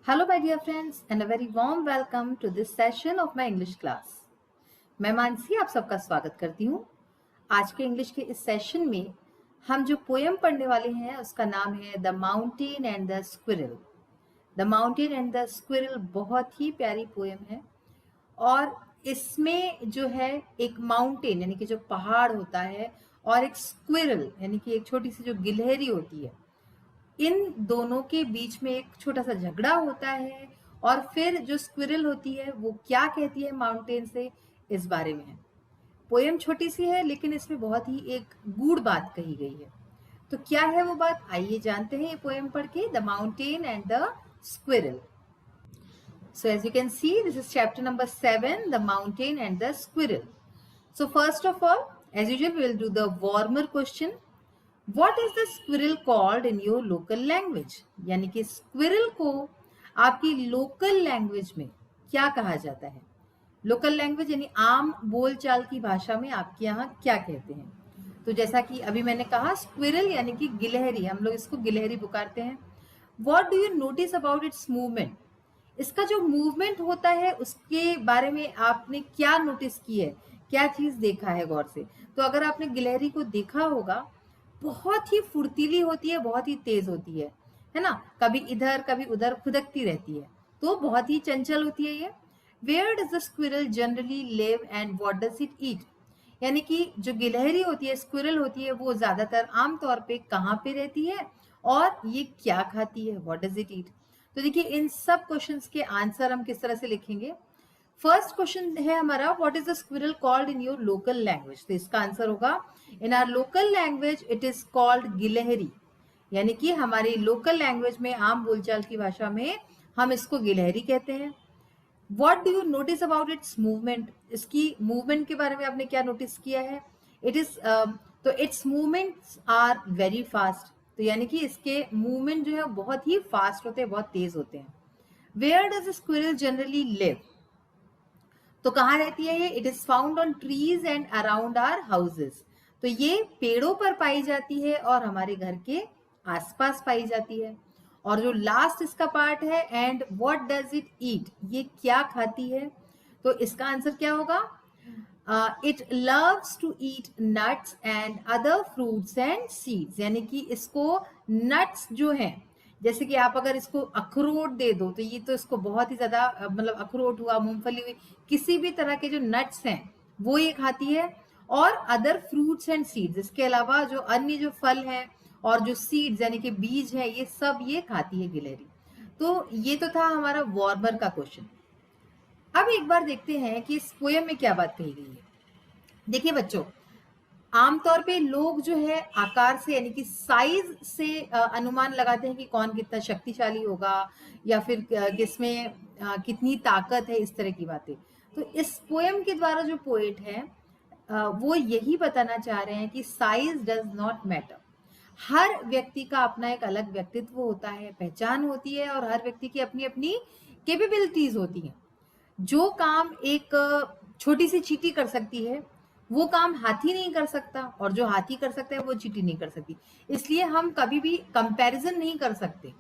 Hello, my dear friends, and a very warm welcome to this session of my English class. मैं मानसी आप सबका स्वागत करती हूँ। आज के इंग्लिश के इस सेशन में हम जो पोएम पढ़ने वाले हैं उसका नाम है the mountain and the squirrel. The mountain and the squirrel बहुत ही प्यारी पोएम है और इसमें जो है एक माउंटेन यानी कि जो पहाड़ होता है और एक स्क्विरल यानी कि एक छोटी सी जो गिलहरी होती है, इन दोनों के बीच में एक छोटा सा झगड़ा होता है और फिर जो स्क्विरल होती है वो क्या कहती है माउंटेन से, इस बारे में है। पोएम छोटी सी है लेकिन इसमें बहुत ही एक गूढ़ बात कही गई है। तो क्या है वो बात, आइए जानते हैं ये पोएम पढ़ के, the mountain and the squirrel. So as you can see, this is chapter number 7, the mountain and the squirrel. So first of all, as usual, we will do the warmer question. What is the squirrel called in your local language? यानी कि squirrel को आपकी local language में क्या कहा जाता है? Local language यानी आम बोलचाल की भाषा में आपके यहाँ क्या कहते हैं? तो जैसा कि अभी मैंने कहा, squirrel यानी कि गिलहरी, हम लोग इसको गिलहरी पुकारते हैं। What do you notice about its movement? इसका जो मूवमेंट होता है उसके बारे में आपने क्या नोटिस की है, क्या चीज देखा है गौर से? तो अगर आपने गिलहरी को देखा होगा, बहुत ही फुर्तीली होती है, बहुत ही तेज होती है ना, कभी इधर कभी उधर खुदकती रहती है, तो बहुत ही चंचल होती है ये। Where does the squirrel generally live and what does it eat? यानी कि जो गिलहरी होती है, स्क्विरल होती है, वो ज्यादातर आमतौर पे कहाँ पे रहती है और ये क्या खाती है, व्हाट डज इट ईट? तो देखिए, इन सब क्वेश्चंस के आंसर हम किस तरह से लिखेंगे। फर्स्ट क्वेश्चन है हमारा, what is the squirrel called in your local language? तो इसका आंसर होगा, in our local language it is called गिलहरी। यानी कि हमारी लोकल लैंग्वेज में, आम बोलचाल की भाषा में हम इसको गिलहरी कहते हैं। What do you notice about its movement? इसकी मूवमेंट के बारे में आपने क्या नोटिस किया है? इट इज तो its movements are very fast. तो यानी कि इसके मूवमेंट जो है बहुत ही फास्ट होते हैं, बहुत तेज होते हैं। Where does squirrel generally live? तो कहाँ रहती है ये? It is found on trees and around our houses. तो ये पेड़ों पर पाई जाती है और हमारे घर के आसपास पाई जाती है। और जो लास्ट इसका पार्ट है, and what does it eat, ये क्या खाती है? तो इसका आंसर क्या होगा? It loves to eat nuts and other fruits and seeds. यानी कि इसको नट्स जो हैं, जैसे कि आप अगर इसको अखरोट दे दो तो ये तो इसको बहुत ही ज्यादा मतलब अखरोट हुआ, मूंगफली हुई, किसी भी तरह के जो नट्स हैं वो ये खाती है। और अदर फ्रूट्स एंड सीड्स, इसके अलावा जो अन्य जो फल हैं और जो सीड्स यानी कि बीज है, ये सब ये खाती है गिलहरी। तो ये तो था हमारा वार्मर का क्वेश्चन। अब एक बार देखते हैं कि इस पोएम में क्या बात कही गई है। देखिए बच्चों, आमतौर पे लोग जो है आकार से यानी कि साइज से अनुमान लगाते हैं कि कौन कितना शक्तिशाली होगा या फिर किसमें कितनी ताकत है, इस तरह की बातें। तो इस पोएम के द्वारा जो पोएट है वो यही बताना चाह रहे हैं कि साइज डज नॉट मैटर। हर व्यक्ति का अपना एक अलग व्यक्तित्व होता है, पहचान होती है, और हर व्यक्ति की अपनी अपनी कैपेबिलिटीज होती हैं। जो काम एक छोटी सी चींटी कर सकती है वो काम हाथी नहीं कर सकता, और जो हाथी कर सकता है वो चींटी नहीं कर सकती। इसलिए हम कभी भी कंपैरिजन नहीं कर सकते।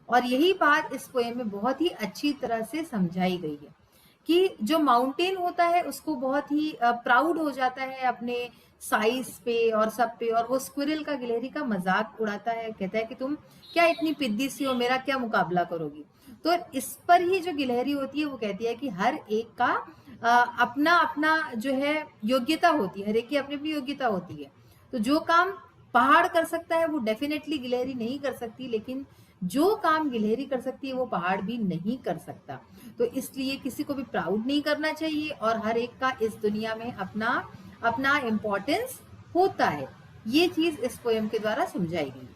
और यही बात इस पोएम में बहुत ही अच्छी तरह से समझाई गई है कि जो माउंटेन होता है उसको बहुत ही प्राउड हो जाता है अपने साइज पे और सब पे, और वो स्क्विरल का, गिलहरी का मजाक उड़ाता है, कहता है कि तुम क्या इतनी पिद्दी सी हो, मेरा क्या मुकाबला करोगी। तो इस पर ही जो गिलहरी होती है वो कहती है कि हर एक का अपना अपना जो है योग्यता होती है, हर एक की अपनी अपनी योग्यता होती है। तो जो काम पहाड़ कर सकता है वो डेफिनेटली गिलहरी नहीं कर सकती, लेकिन जो काम गिलहरी कर सकती है वो पहाड़ भी नहीं कर सकता। तो इसलिए किसी को भी प्राउड नहीं करना चाहिए, और हर एक का इस दुनिया में अपना अपना इम्पोर्टेंस होता है। ये चीज इस पोएम के द्वारा समझाई गई।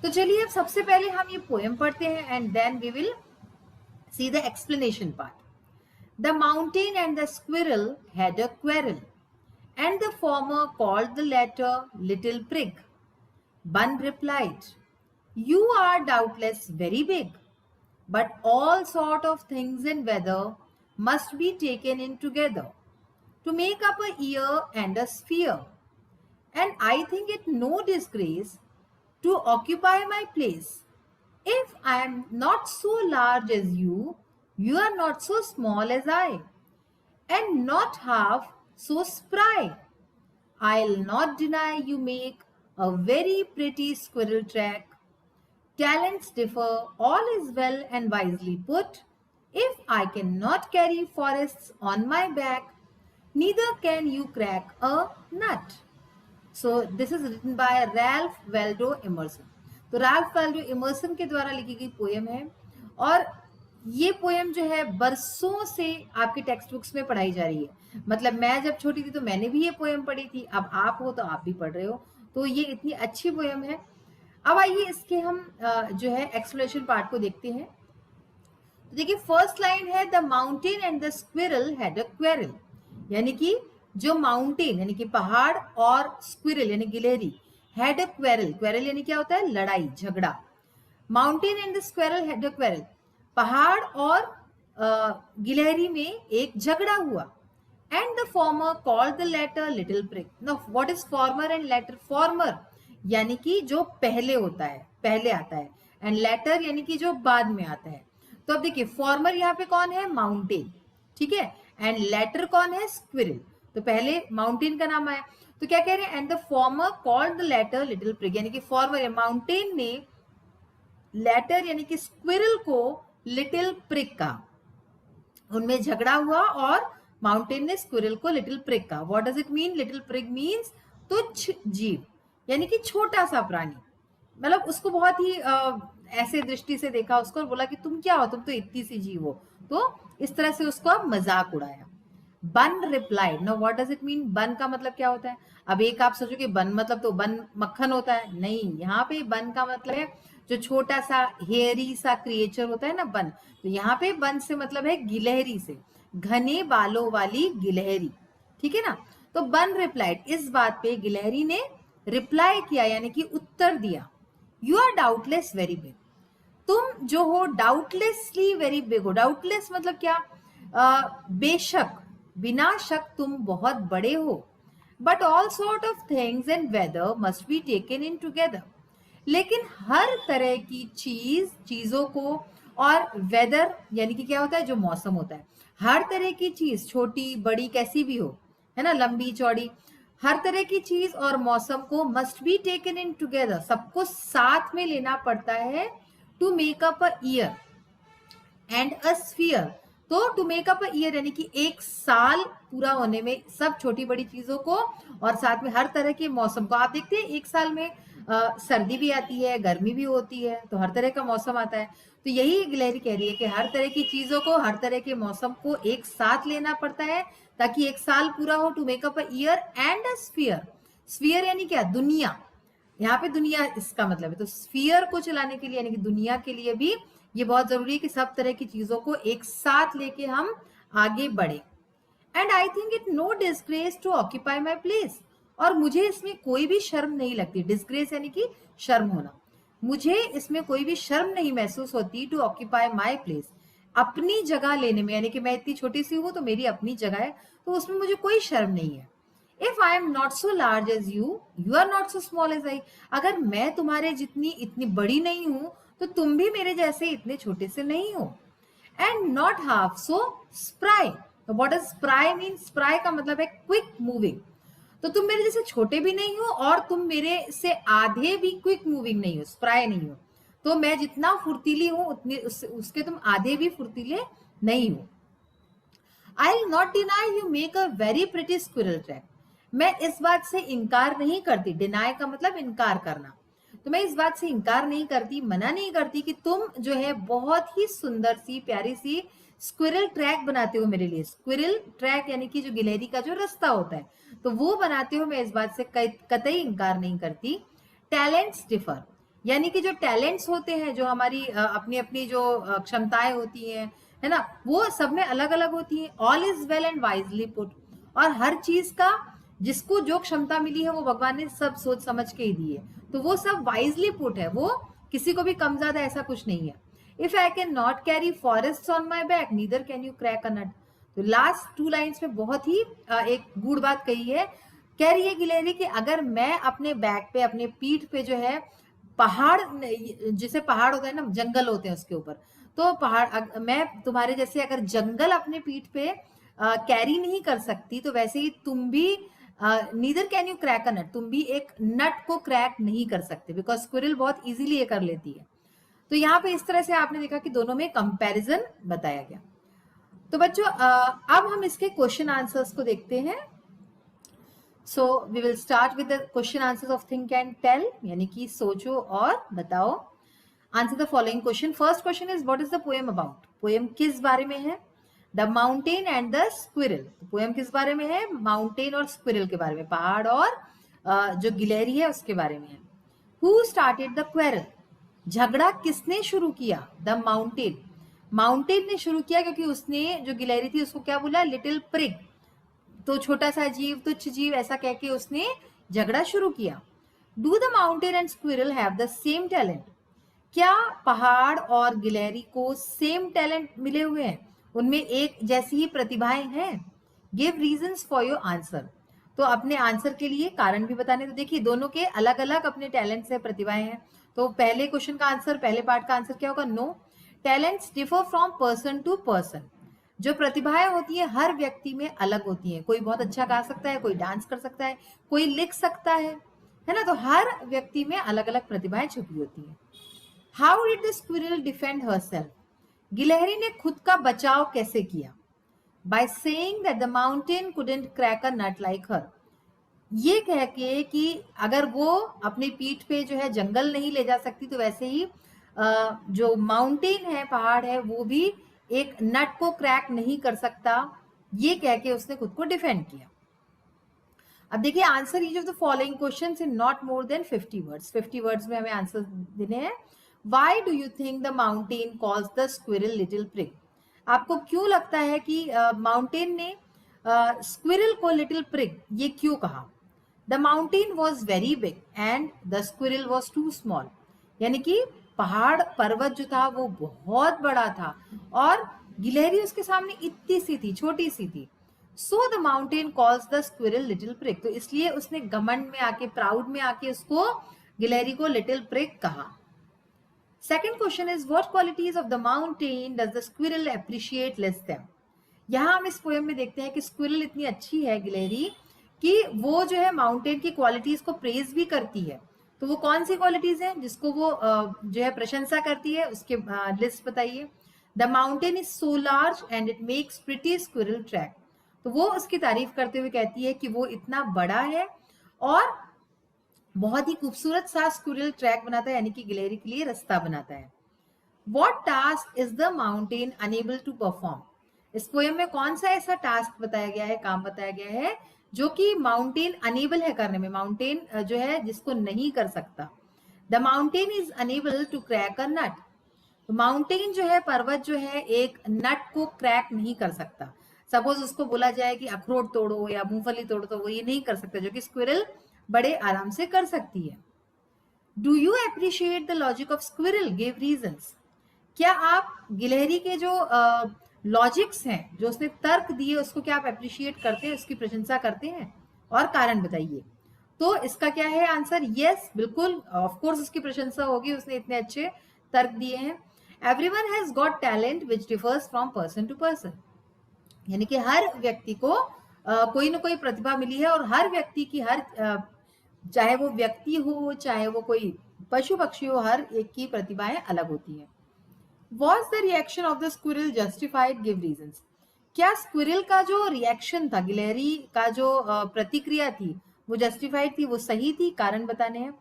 तो चलिए अब सबसे पहले हम ये पोएम पढ़ते हैं and then we will see the explanation part. The mountain and the squirrel had a quarrel, and the former called the latter Little Prig. Bun replied, "You are doubtless very big, but all sort of things in weather must be taken in together to make up a year and a sphere. And I think it no disgrace to occupy my place If I am not so large as you, you are not so small as I, and not half so spry. I'll not deny you make a very pretty squirrel track. Talents differ, all is well and wisely put. If I cannot carry forests on my back, neither can you crack a nut. So this is written by Ralph Waldo Emerson. तो Ralph Waldo Emerson के द्वारा लिखी गई poem है, और ये poem जो है बरसों से आपके टेक्स्ट बुक्स में पढ़ाई जा रही है। मतलब मैं जब छोटी थी तो मैंने भी ये पोएम पढ़ी थी, अब आप हो तो आप भी पढ़ रहे हो, तो ये इतनी अच्छी पोएम है। अब आइए इसके हम जो है एक्सप्लेनेशन पार्ट को देखते हैं। तो देखिए फर्स्ट लाइन है, the mountain and the squirrel had a quarrel, यानी कि जो माउंटेन यानी कि पहाड़ और स्क्विरल यानी गिलहरी, हैड अ क्वेरल, क्वेरल यानी क्या होता है, लड़ाई झगड़ा। Mountain and the squirrel had a quarrel, पहाड़ और गिलहरी में एक झगड़ा हुआ। And the former called the latter little prig. Now what is former and latter? Former यानी कि जो पहले होता है, पहले आता है, एंड लेटर यानी कि जो बाद में आता है। तो अब देखिए फॉर्मर यहाँ पे कौन है, माउंटेन, ठीक है, एंड लेटर कौन है, स्क्विरल। तो पहले माउंटेन का नाम आया, तो क्या कह रहे हैं, and the former called the latter little prig, यानी कि फॉर्मर माउंटेन ने लेटर यानी कि स्क्विरल को लिटिल प्रिग कहा। उनमें झगड़ा हुआ और माउंटेन ने स्क्विरल को लिटिल प्रिग कहा। What does it mean? Little prig means तुच्छ जीव, यानी कि छोटा सा प्राणी। मतलब उसको बहुत ही ऐसे दृष्टि से देखा उसको और बोला कि तुम क्या हो, तुम तो इतनी सी जीव हो। तो इस तरह से उसको मजाक उड़ाया। बन replied. Know what does it mean? बन का मतलब क्या होता है? अब एक आप सोचो कि बन मतलब तो बन मक्खन होता है, नहीं, यहाँ पे बन का मतलब है जो छोटा सा हेयरी सा क्रिएचर होता है ना, बन। तो यहाँ पे बन से मतलब है गिलहरी से, घने बालों वाली गिलहरी, ठीक है ना। तो बन रिप्लाइड, इस बात पे गिलहरी ने रिप्लाई किया यानी कि उत्तर दिया। You are doubtless very big, तुम जो हो डाउटलेसली वेरी बिग हो। डाउटलेस मतलब क्या? बेशक, बिना शक तुम बहुत बड़े हो। But all sort of things and weather must be taken in together, लेकिन हर तरह की चीजों को, और वेदर यानी कि क्या होता है, जो मौसम होता है, हर तरह की चीज, छोटी बड़ी कैसी भी हो, है ना, लंबी चौड़ी, हर तरह की चीज और मौसम को must be taken in together, सबको साथ में लेना पड़ता है, to make up a year and a sphere. तो to make up a year यानी कि एक साल पूरा होने में सब छोटी बड़ी चीजों को, और साथ में हर तरह के मौसम को। आप देखते हैं एक साल में सर्दी भी आती है, गर्मी भी होती है, तो हर तरह का मौसम आता है। तो यही गिलहरी कह रही है कि हर तरह की चीजों को, हर तरह के मौसम को एक साथ लेना पड़ता है ताकि एक साल पूरा हो। To make up a year and a sphere. Sphere यानी क्या? दुनिया। यहाँ पे दुनिया इसका मतलब है। तो स्फीयर को चलाने के लिए यानी कि दुनिया के लिए भी ये बहुत जरूरी है कि सब तरह की चीजों को एक साथ लेके हम आगे बढ़े। And I think it no disgrace to occupy my place, और मुझे इसमें कोई भी शर्म नहीं लगती। डिस्ग्रेस यानी कि शर्म होना। मुझे इसमें कोई भी शर्म नहीं महसूस होती टू ऑक्यूपाई माई प्लेस, अपनी जगह लेने में, यानी कि मैं इतनी छोटी सी हूं तो मेरी अपनी जगह है, तो उसमें मुझे कोई शर्म नहीं है। If I am not so large as you, you are not so small as I. अगर मैं तुम्हारे जितनी इतनी बड़ी नहीं हूं तो तुम भी मेरे जैसे इतने छोटे से नहीं हो। And not half so spry. तो what is spry mean? Spry का मतलब है क्विक मूविंग। तो तुम मेरे जैसे छोटे भी नहीं हो और तुम मेरे से आधे भी क्विक मूविंग नहीं हो, स्प्राई नहीं हो। तो मैं जितना फुर्तीली हूं उतनी उसके तुम आधे भी फुर्तीले नहीं हो। I will not deny you make a very pretty squirrel track. मैं इस बात से इनकार नहीं करती। डिनाई का मतलब इनकार करना। तो मैं इस बात से इनकार नहीं करती, मना नहीं करती कि तुम जो है बहुत ही सुंदर सी प्यारी सी स्क्विरल ट्रैक बनाते हो मेरे लिए। स्क्विरल ट्रैक यानी कि जो गिलहरी का जो रास्ता होता है, तो वो बनाते हो, मैं इस बात से कतई इनकार नहीं करती। टैलेंट्स डिफर, यानी कि जो टैलेंट्स होते हैं, जो हमारी अपनी अपनी जो क्षमताएं होती हैं, है ना, वो सब में अलग अलग होती है। All is well and wisely put, और हर चीज का जिसको जो क्षमता मिली है वो भगवान ने सब सोच समझ के ही दी है, तो वो सब वाइजली पुट है, वो किसी को भी कम ज्यादा ऐसा कुछ नहीं है। If I can not carry forest on my back, neither can you crack a nut. तो लास्ट टू लाइन्स में बहुत ही एक गूढ़ बात कही है। कह रही है गिलहरी कि अगर मैं अपने बैक पे, अपने पीठ पे जो है पहाड़ जिसे पहाड़ होता है ना, जंगल होते हैं उसके ऊपर, तो पहाड़, मैं तुम्हारे जैसे अगर जंगल अपने पीठ पे कैरी नहीं कर सकती, तो वैसे ही तुम भी neither can you crack a nut, तुम भी एक नट को क्रैक नहीं कर सकते, बिकॉज स्क्विरल बहुत इजीली ये कर लेती है। तो यहाँ पे इस तरह से आपने देखा कि दोनों में कंपैरिजन बताया गया। तो बच्चों अब हम इसके क्वेश्चन आंसर्स को देखते हैं। So we will start with the question answers of think and tell, यानी कि सोचो और बताओ। Answer the following question. First question is what is the poem about? Poem किस बारे में है? The mountain and the squirrel. Poem किस बारे में है? माउंटेन और स्क्विरल के बारे में, पहाड़ और जो गिलहरी है उसके बारे में है। Who started the quarrel? झगड़ा किसने शुरू किया? The mountain. माउंटेन ने शुरू किया, क्योंकि उसने जो गिलहरी थी उसको क्या बोला? लिटिल प्रिग, तो छोटा सा जीव, तुच्छ जीव, ऐसा कह के उसने झगड़ा शुरू किया। Do the mountain and squirrel have the same talent? क्या पहाड़ और गिलहरी को सेम टैलेंट मिले हुए हैं? उनमें एक जैसी ही प्रतिभाएं हैं? Give reasons for your answer. तो अपने आंसर के लिए कारण भी बताने। तो देखिए दोनों के अलग अलग अपने टैलेंट्स है, प्रतिभाएं हैं। तो पहले क्वेश्चन का आंसर, पहले पार्ट का आंसर क्या होगा? No. Talents differ from person to person. जो प्रतिभाएं होती है हर व्यक्ति में अलग होती हैं। कोई बहुत अच्छा गा सकता है, कोई डांस कर सकता है, कोई लिख सकता है ना? तो हर व्यक्ति में अलग अलग प्रतिभाएं छुपी होती हैं। How did the squirrel defend herself? गिलहरी ने खुद का बचाव कैसे किया? By saying that the mountain couldn't crack a nut like her. ये कह के कि अगर वो अपनी पीठ पे जो है जंगल नहीं ले जा सकती, तो वैसे ही जो माउंटेन है, पहाड़ है, वो भी एक नट को क्रैक नहीं कर सकता, ये कह के उसने खुद को डिफेंड किया। अब देखिए answer each of the following questions in not more than 50 words. 50 words में हमें आंसर देने हैं। Why do you think the mountain calls the squirrel little prig? आपको क्यों लगता है कि माउंटेन ने स्क्विरल को लिटिल प्रिग ये क्यों कहा? The mountain was very big and the squirrel was too small. यानी कि पहाड़ पर्वत जो था वो बहुत बड़ा था और गिलहरी उसके सामने इतनी सी थी, छोटी सी थी। So the mountain calls the squirrel little prig. तो इसलिए उसने घमंड में आके, प्राउड में आके उसको, गिलहरी को लिटिल प्रिग कहा। Second question is what qualities of the mountain does the squirrel appreciate less them? यहाँ हम इस पोएम में देखते हैं कि स्क्विरल इतनी अच्छी है, गिलहरी, कि वो जो है माउंटेन की क्वालिटीज को प्रेज भी करती है। तो वो कौन सी क्वालिटीज हैं जिसको वो जो है प्रशंसा करती है? उसके लिस्ट बताइए। The mountain is so large and it makes pretty squirrel track. तो वो उसकी तारीफ करते हुए कहती है कि वो इतना बड़ा है और बहुत ही खूबसूरत सा स्क्विरल ट्रैक बनाता है, यानी कि गिलहरी के लिए रास्ता बनाता है। What task is the mountain unable to perform? इस पोएम में कौन सा ऐसा टास्क बताया गया है, काम बताया गया है, जो कि माउंटेन अनेबल है करने में, माउंटेन जो है जिसको नहीं कर सकता। The mountain is unable to crack a nut. तो माउंटेन जो है, पर्वत जो है, एक नट को क्रैक नहीं कर सकता। सपोज उसको बोला जाए कि अखरोट तोड़ो या मूंगफली तोड़ो, तो वो ये नहीं कर सकता, जो कि स्क्विरल बड़े आराम से कर सकती है। Do you appreciate the logic of squirrel? Give reasons. क्या आप गिलहरी के जो लॉजिक्स हैं, जो उसने तर्क दिए, उसको क्या आप अप्रिशिएट करते हैं, उसकी प्रशंसा करते हैं? और कारण बताइए। तो इसका क्या है आंसर? यस, बिल्कुल, ऑफ कोर्स उसकी प्रशंसा होगी, उसने इतने अच्छे तर्क दिए हैं। Everyone has got talent which differs from person to person. यानी कि हर व्यक्ति को कोई ना कोई प्रतिभा मिली है, और हर व्यक्ति की, हर चाहे वो व्यक्ति हो, चाहे वो कोई पशु पक्षी हो, हर एक की प्रतिभाएं अलग होती हैं। Was the reaction of the squirrel justified? Give reasons. क्या स्क्विरल का जो रिएक्शन था, गिलहरी का जो प्रतिक्रिया थी, वो जस्टिफाइड थी, वो सही थी? कारण बताने हैं।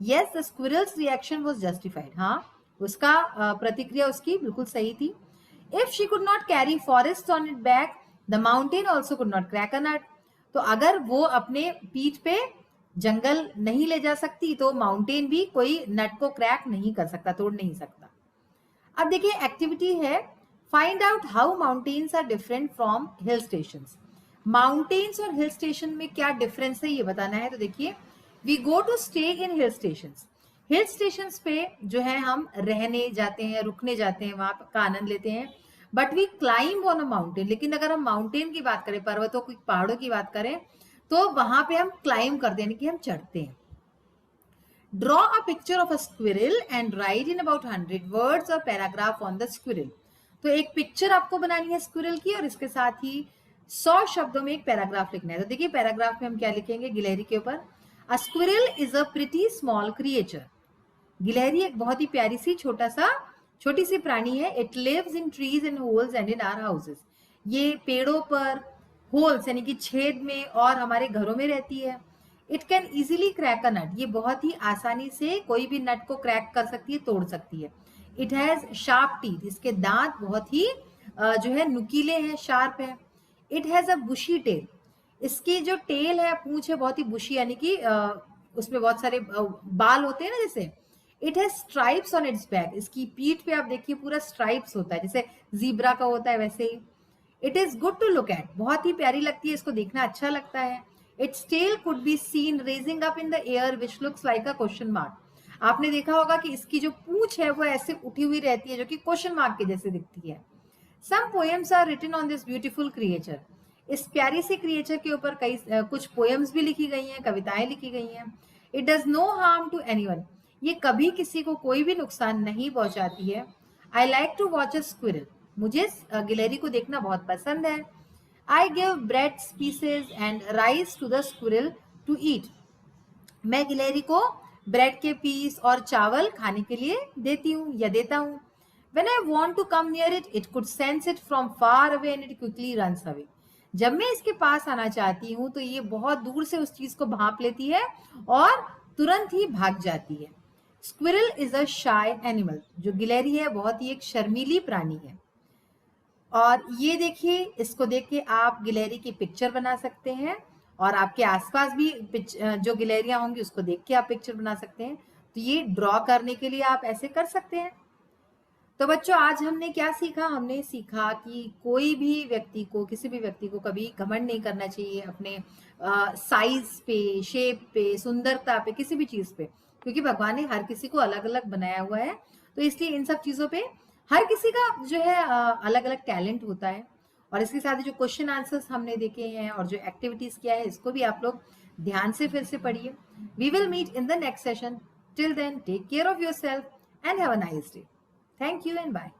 Yes, the squirrel's reaction was justified. हाँ, उसका प्रतिक्रिया उसकी बिल्कुल सही थी। If she could not carry forest on it back, the mountain also could not crack a nut. तो अगर वो अपने पीठ पे जंगल नहीं ले जा सकती, तो माउंटेन भी कोई नट को क्रैक नहीं कर सकता, तोड़ नहीं सकता। अब देखिए एक्टिविटी है, find out how mountains are different from hill stations. Mountains और हिल स्टेशन में क्या डिफरेंस है ये बताना है। तो देखिए, we go to stay in hill stations. Hill stations पे जो है हम रहने जाते हैं, रुकने जाते हैं, वहां का आनंद लेते हैं। But we climb on a mountain. लेकिन अगर हम माउंटेन की बात करें, पर्वतों की, पहाड़ों की बात करें, तो वहां पे हम क्लाइंब करते हैं, यानी कि हम चढ़ते हैं। Draw a picture of a squirrel and right in about 100 words और पैराग्राफ ऑन द स्क्विरल। तो एक पिक्चर आपको बनानी है स्क्विरल की और इसके साथ ही 100 शब्दों में एक पैराग्राफ लिखना है। तो देखिए पैराग्राफ में हम क्या लिखेंगे गिलहरी के ऊपर। अ squirrel is a pretty small creature. गिलहरी एक बहुत ही प्यारी सी छोटी सी प्राणी है। It lives in trees and holes and in our houses. ये पेड़ों पर, होल्स यानी कि छेद में, और हमारे घरों में रहती है। It can easily crack a nut. ये बहुत ही आसानी से कोई भी नट को क्रैक कर सकती है, तोड़ सकती है। It has sharp teeth. इसके दांत बहुत ही जो है नुकीले हैं, शार्प है। It has a bushy tail. इसकी जो टेल है, पूंछ है, बहुत ही बुशी यानी कि उसमें बहुत सारे बाल होते हैं ना जैसे। It has stripes on it's back. इसकी पीठ पे आप देखिए पूरा स्ट्राइप्स होता है, जैसे जीब्रा का होता है वैसे ही। It is good to look at. बहुत ही प्यारी लगती है, इसको देखना अच्छा लगता है। Its tail could be seen raising up in the air which looks like a question mark. आपने देखा होगा कि इसकी जो पूंछ है वो ऐसे उठी हुई रहती है, जो कि क्वेश्चन मार्क के जैसे दिखती है। Some poems are written on this beautiful creature. इस प्यारी सी क्रिएचर के ऊपर कुछ पोएम्स भी लिखी गई हैं, कविताएं लिखी गई हैं। It does no harm to anyone. ये कभी किसी को कोई भी नुकसान नहीं पहुंचाती है। I like to watch a squirrel. मुझे गिलहरी को देखना बहुत पसंद है। I give bread pieces and rice to the squirrel to eat. मैं गिलहरी को ब्रेड के पीस और चावल खाने के लिए देती हूँ या देता हूँ। When I want to come near it, it could sense it from far away and it quickly runs away. जब मैं इसके पास आना चाहती हूँ तो ये बहुत दूर से उस चीज को भांप लेती है और तुरंत ही भाग जाती है। Squirrel is a shy animal. जो गिलहरी है बहुत ही एक शर्मीली प्राणी है। और ये देखिए, इसको देख के आप गिलहरी की पिक्चर बना सकते हैं और आपके आसपास भी जो गिलहरियां होंगी उसको देख के आप पिक्चर बना सकते हैं। तो ये ड्रॉ करने के लिए आप ऐसे कर सकते हैं। तो बच्चों आज हमने क्या सीखा? हमने सीखा कि कोई भी व्यक्ति को, किसी भी व्यक्ति को कभी घमंड नहीं करना चाहिए अपने साइज पे, शेप पे, सुंदरता पे, किसी भी चीज पे, क्योंकि भगवान ने हर किसी को अलग अलग बनाया हुआ है। तो इसलिए इन सब चीजों पे हर किसी का जो है अलग अलग टैलेंट होता है। और इसके साथ ही जो क्वेश्चन आंसर्स हमने देखे हैं और जो एक्टिविटीज किया है, इसको भी आप लोग ध्यान से फिर से पढ़िए। We will meet in the next session. Till then take care of yourself and have a nice day. Thank you and bye.